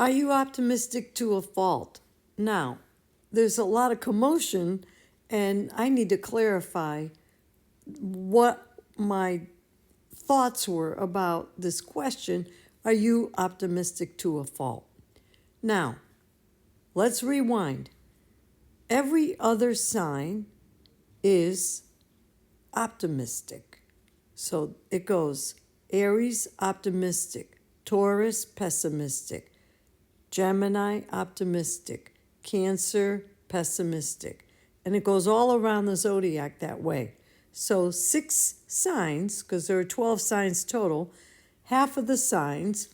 Are you optimistic to a fault? Now, there's a lot of commotion, and I need to clarify what my thoughts were about this question. Are you optimistic to a fault? Now, let's rewind. Every other sign is optimistic. So it goes Aries, optimistic. Taurus, pessimistic. Gemini, optimistic. Cancer, pessimistic. And it goes all around the zodiac that way. So 6 signs, because there are 12 signs total, half of the signs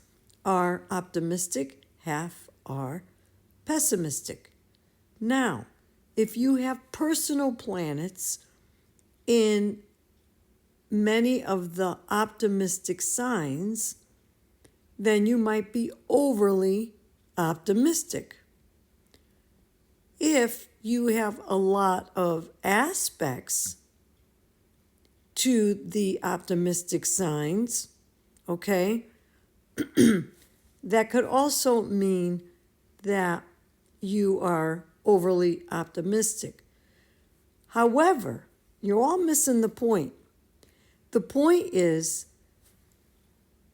are optimistic, half are pessimistic. Now, if you have personal planets in many of the optimistic signs, then you might be overly optimistic. If you have a lot of aspects to the optimistic signs, okay, that could also mean that you are overly optimistic. However, you're all missing the point. The point is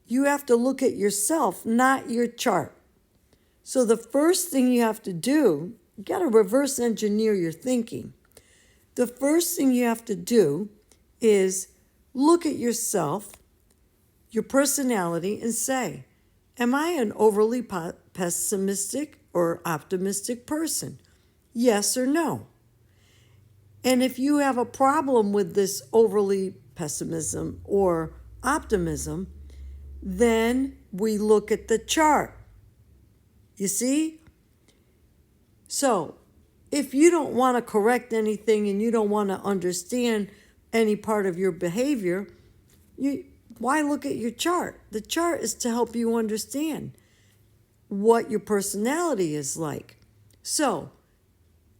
you have to look at yourself, not your chart. So the first thing you have to do, you got to reverse engineer your thinking. The first thing you have to do is look at yourself, your personality, and say, am I an overly pessimistic or optimistic person? Yes or no? And if you have a problem with this overly pessimism or optimism, then we look at the chart. You see? So, if you don't want to correct anything and you don't want to understand any part of your behavior, why look at your chart? The chart is to help you understand what your personality is like. So,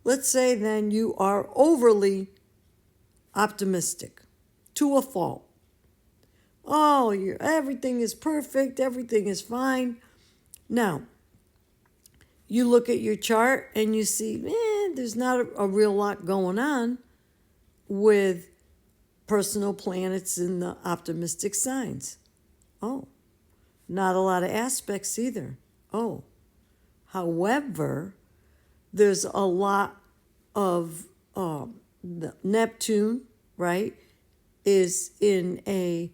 let's say then you are overly optimistic to a fault. Oh, everything is perfect, everything is fine. Now, you look at your chart and you see, there's not a real lot going on with personal planets in the optimistic signs. Oh, not a lot of aspects either. Oh, however, there's a lot of the Neptune, right, is in a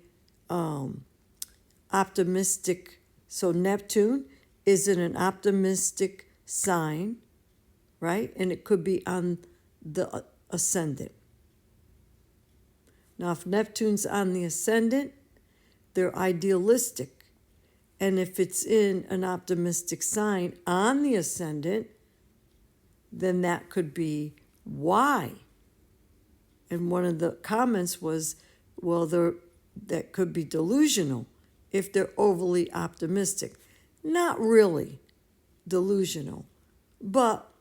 optimistic. So Neptune is in an optimistic sign, right? And it could be on the ascendant. Now, if Neptune's on the ascendant, they're idealistic. And if it's in an optimistic sign on the ascendant, then that could be why. And one of the comments was, well, that could be delusional if they're overly optimistic. Not really delusional, but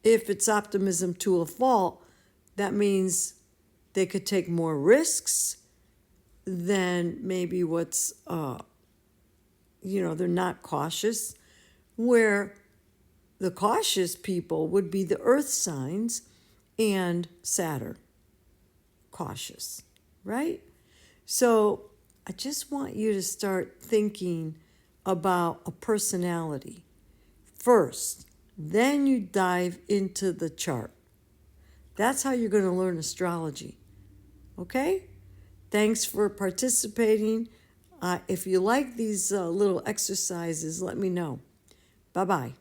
if it's optimism to a fault, that means they could take more risks than maybe what's, they're not cautious, where the cautious people would be the earth signs and Saturn. Cautious, right? So I just want you to start thinking about a personality first, then you dive into the chart. That's how you're going to learn astrology. Okay? Thanks for participating. If you like these little exercises, let me know. Bye-bye.